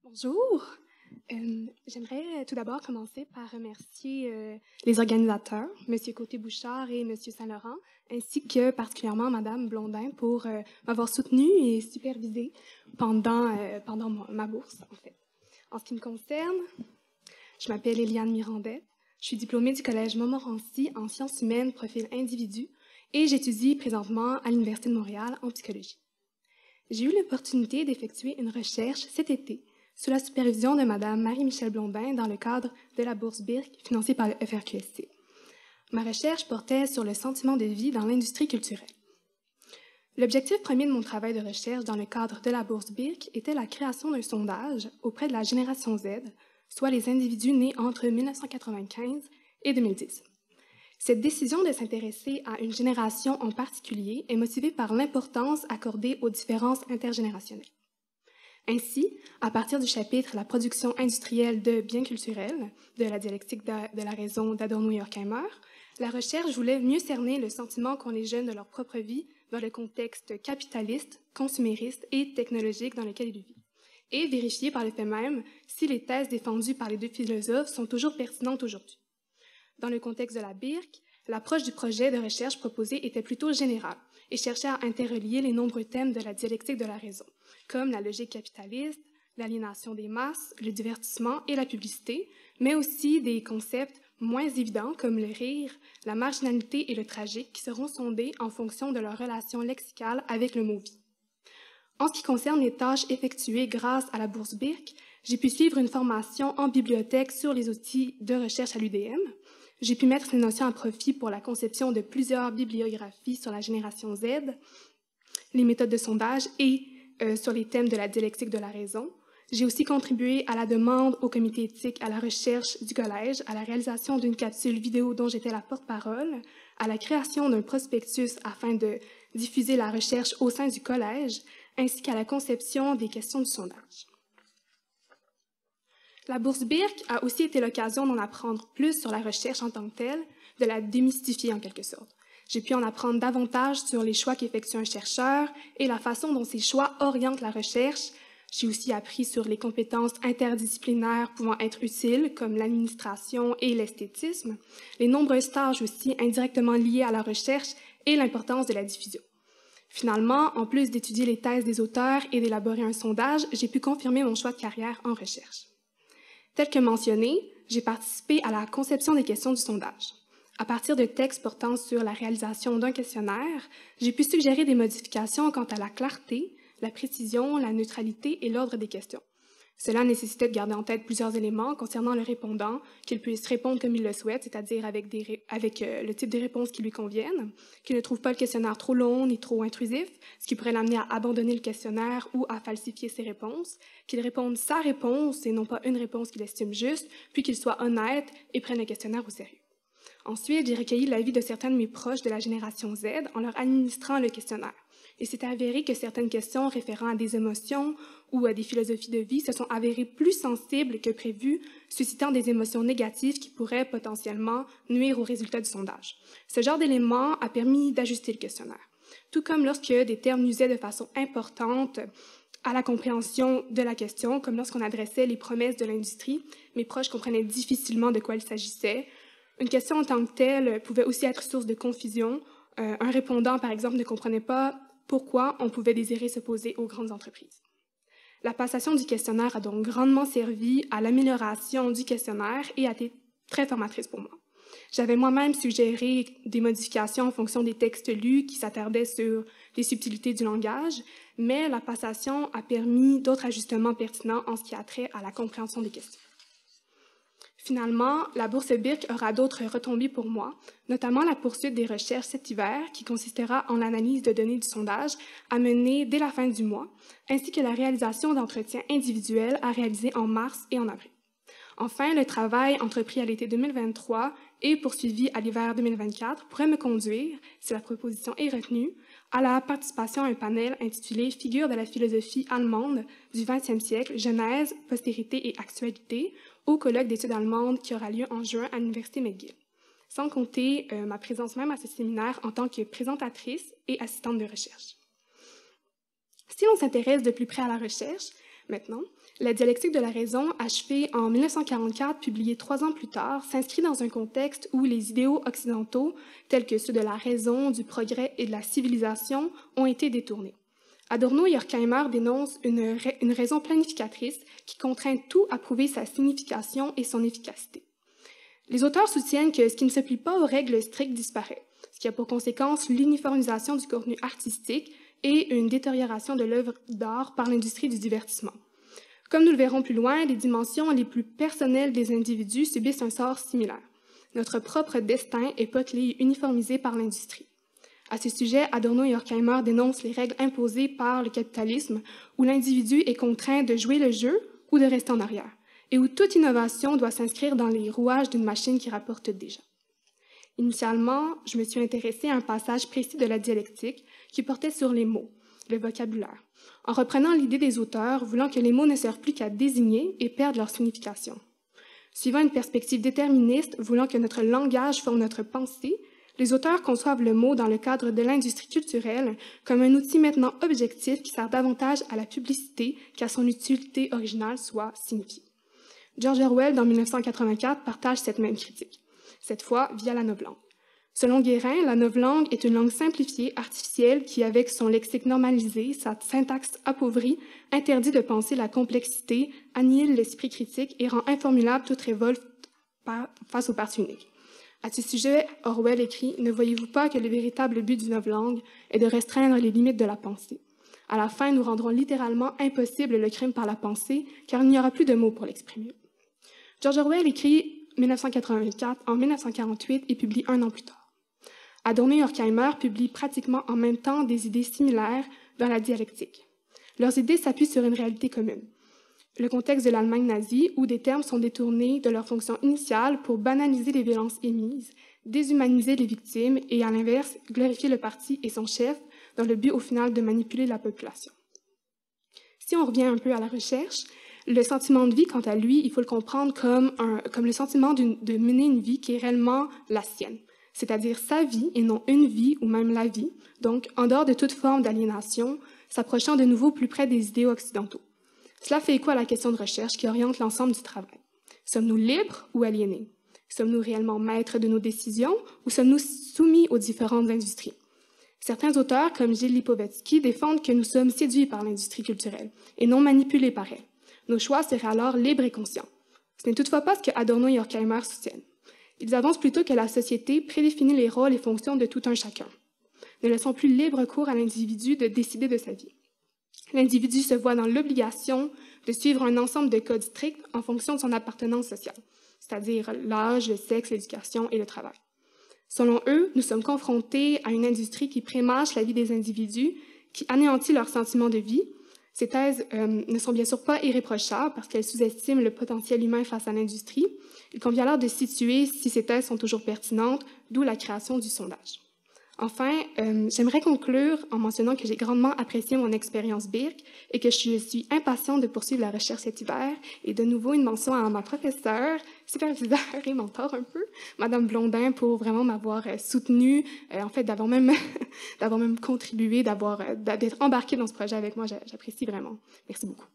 Bonjour. J'aimerais tout d'abord commencer par remercier les organisateurs, M. Côté-Bouchard et M. Saint-Laurent, ainsi que particulièrement Mme Blondin pour m'avoir soutenue et supervisée pendant ma bourse, en fait. En ce qui me concerne, je m'appelle Eliane Mirandais, je suis diplômée du Collège Montmorency en sciences humaines, profil individu, et j'étudie présentement à l'Université de Montréal en psychologie. J'ai eu l'opportunité d'effectuer une recherche cet été sous la supervision de Mme Marie-Michelle Blondin dans le cadre de la bourse BIRC financée par le FRQSC. Ma recherche portait sur le sentiment de vie dans l'industrie culturelle. L'objectif premier de mon travail de recherche dans le cadre de la bourse BIRC était la création d'un sondage auprès de la génération Z, soit les individus nés entre 1995 et 2010. Cette décision de s'intéresser à une génération en particulier est motivée par l'importance accordée aux différences intergénérationnelles. Ainsi, à partir du chapitre « La production industrielle de biens culturels » de la dialectique de la raison d'Adorno et Horkheimer, la recherche voulait mieux cerner le sentiment qu'ont les jeunes de leur propre vie dans le contexte capitaliste, consumériste et technologique dans lequel ils vivent, et vérifier par le fait même si les thèses défendues par les deux philosophes sont toujours pertinentes aujourd'hui. Dans le contexte de la BIRC, l'approche du projet de recherche proposé était plutôt générale et cherchait à interrelier les nombreux thèmes de la dialectique de la raison, comme la logique capitaliste, l'aliénation des masses, le divertissement et la publicité, mais aussi des concepts moins évidents comme le rire, la marginalité et le tragique qui seront sondés en fonction de leur relation lexicale avec le mot vie. En ce qui concerne les tâches effectuées grâce à la bourse BIRC, j'ai pu suivre une formation en bibliothèque sur les outils de recherche à l'UDM. J'ai pu mettre ces notions à profit pour la conception de plusieurs bibliographies sur la génération Z, les méthodes de sondage et sur les thèmes de la dialectique de la raison. J'ai aussi contribué à la demande au comité éthique à la recherche du collège, à la réalisation d'une capsule vidéo dont j'étais la porte-parole, à la création d'un prospectus afin de diffuser la recherche au sein du collège, ainsi qu'à la conception des questions du sondage. La bourse BIRC a aussi été l'occasion d'en apprendre plus sur la recherche en tant que telle, de la démystifier en quelque sorte. J'ai pu en apprendre davantage sur les choix qu'effectue un chercheur et la façon dont ces choix orientent la recherche. J'ai aussi appris sur les compétences interdisciplinaires pouvant être utiles, comme l'administration et l'esthétisme, les nombreux stages aussi indirectement liés à la recherche et l'importance de la diffusion. Finalement, en plus d'étudier les thèses des auteurs et d'élaborer un sondage, j'ai pu confirmer mon choix de carrière en recherche. Tel que mentionné, j'ai participé à la conception des questions du sondage. À partir de textes portant sur la réalisation d'un questionnaire, j'ai pu suggérer des modifications quant à la clarté, la précision, la neutralité et l'ordre des questions. Cela nécessitait de garder en tête plusieurs éléments concernant le répondant, qu'il puisse répondre comme il le souhaite, c'est-à-dire avec le type de réponses qui lui conviennent, qu'il ne trouve pas le questionnaire trop long ni trop intrusif, ce qui pourrait l'amener à abandonner le questionnaire ou à falsifier ses réponses, qu'il réponde sa réponse et non pas une réponse qu'il estime juste, puis qu'il soit honnête et prenne le questionnaire au sérieux. Ensuite, j'ai recueilli l'avis de certains de mes proches de la génération Z en leur administrant le questionnaire. Il s'est avéré que certaines questions référant à des émotions ou à des philosophies de vie se sont avérées plus sensibles que prévu, suscitant des émotions négatives qui pourraient potentiellement nuire aux résultats du sondage. Ce genre d'éléments a permis d'ajuster le questionnaire. Tout comme lorsque des termes nuisaient de façon importante à la compréhension de la question, comme lorsqu'on adressait les promesses de l'industrie, mes proches comprenaient difficilement de quoi il s'agissait. Une question en tant que telle pouvait aussi être source de confusion. Un répondant, par exemple, ne comprenait pas pourquoi on pouvait désirer s'opposer aux grandes entreprises. La passation du questionnaire a donc grandement servi à l'amélioration du questionnaire et a été très formatrice pour moi. J'avais moi-même suggéré des modifications en fonction des textes lus qui s'attardaient sur les subtilités du langage, mais la passation a permis d'autres ajustements pertinents en ce qui a trait à la compréhension des questions. Finalement, la bourse BIRC aura d'autres retombées pour moi, notamment la poursuite des recherches cet hiver qui consistera en l'analyse de données du sondage à mener dès la fin du mois, ainsi que la réalisation d'entretiens individuels à réaliser en mars et en avril. Enfin, le travail entrepris à l'été 2023 et poursuivi à l'hiver 2024 pourrait me conduire, si la proposition est retenue, à la participation à un panel intitulé « Figures de la philosophie allemande du XXe siècle, genèse, postérité et actualité » au colloque d'études allemandes qui aura lieu en juin à l'Université McGill, sans compter ma présence même à ce séminaire en tant que présentatrice et assistante de recherche. Si l'on s'intéresse de plus près à la recherche, maintenant. La dialectique de la raison, achevée en 1944, publiée 3 ans plus tard, s'inscrit dans un contexte où les idéaux occidentaux, tels que ceux de la raison, du progrès et de la civilisation, ont été détournés. Adorno et Horkheimer dénoncent une raison planificatrice qui contraint tout à prouver sa signification et son efficacité. Les auteurs soutiennent que ce qui ne se plie pas aux règles strictes disparaît, ce qui a pour conséquence l'uniformisation du contenu artistique et une détérioration de l'œuvre d'art par l'industrie du divertissement. Comme nous le verrons plus loin, les dimensions les plus personnelles des individus subissent un sort similaire. Notre propre destin est potelé et uniformisé par l'industrie. À ce sujet, Adorno et Horkheimer dénoncent les règles imposées par le capitalisme, où l'individu est contraint de jouer le jeu ou de rester en arrière, et où toute innovation doit s'inscrire dans les rouages d'une machine qui rapporte déjà. Initialement, je me suis intéressée à un passage précis de la dialectique qui portait sur les mots, le vocabulaire, en reprenant l'idée des auteurs voulant que les mots ne servent plus qu'à désigner et perdent leur signification. Suivant une perspective déterministe voulant que notre langage forme notre pensée, les auteurs conçoivent le mot dans le cadre de l'industrie culturelle comme un outil maintenant objectif qui sert davantage à la publicité qu'à son utilité originale, soit signifiée. George Orwell, dans 1984, partage cette même critique, cette fois via la novlangue. Selon Guérin, la novlangue est une langue simplifiée, artificielle, qui, avec son lexique normalisé, sa syntaxe appauvrie, interdit de penser la complexité, annihile l'esprit critique et rend informulable toute révolte face au parti unique. À ce sujet, Orwell écrit « Ne voyez-vous pas que le véritable but d'une novlangue est de restreindre les limites de la pensée? À la fin, nous rendrons littéralement impossible le crime par la pensée, car il n'y aura plus de mots pour l'exprimer. » George Orwell écrit 1984 en 1948 et publie 1 an plus tard. Adorno et Horkheimer publient pratiquement en même temps des idées similaires dans la dialectique. Leurs idées s'appuient sur une réalité commune. Le contexte de l'Allemagne nazie, où des termes sont détournés de leur fonction initiale pour banaliser les violences émises, déshumaniser les victimes et, à l'inverse, glorifier le parti et son chef dans le but au final de manipuler la population. Si on revient un peu à la recherche, le sentiment de vie, quant à lui, il faut le comprendre comme le sentiment de mener une vie qui est réellement la sienne, c'est-à-dire sa vie et non une vie ou même la vie, donc en dehors de toute forme d'aliénation, s'approchant de nouveau plus près des idéaux occidentaux. Cela fait écho à la question de recherche qui oriente l'ensemble du travail. Sommes-nous libres ou aliénés? Sommes-nous réellement maîtres de nos décisions ou sommes-nous soumis aux différentes industries? Certains auteurs, comme Gilles Lipovetsky, défendent que nous sommes séduits par l'industrie culturelle et non manipulés par elle. Nos choix seraient alors libres et conscients. Ce n'est toutefois pas ce que Adorno et Horkheimer soutiennent. Ils avancent plutôt que la société prédéfinit les rôles et fonctions de tout un chacun. Ne laissons plus libre cours à l'individu de décider de sa vie. L'individu se voit dans l'obligation de suivre un ensemble de codes stricts en fonction de son appartenance sociale, c'est-à-dire l'âge, le sexe, l'éducation et le travail. Selon eux, nous sommes confrontés à une industrie qui prémâche la vie des individus, qui anéantit leur sentiment de vie. Ces thèses ne sont bien sûr pas irréprochables parce qu'elles sous-estiment le potentiel humain face à l'industrie. Il convient alors de situer si ces thèses sont toujours pertinentes, d'où la création du sondage. Enfin, j'aimerais conclure en mentionnant que j'ai grandement apprécié mon expérience BIRC et que je suis impatiente de poursuivre la recherche cet hiver. Et de nouveau, une mention à ma professeure, superviseur et mentor un peu, Madame Blondin, pour vraiment m'avoir soutenue, en fait, d'avoir même contribué, d'être embarquée dans ce projet avec moi. J'apprécie vraiment. Merci beaucoup.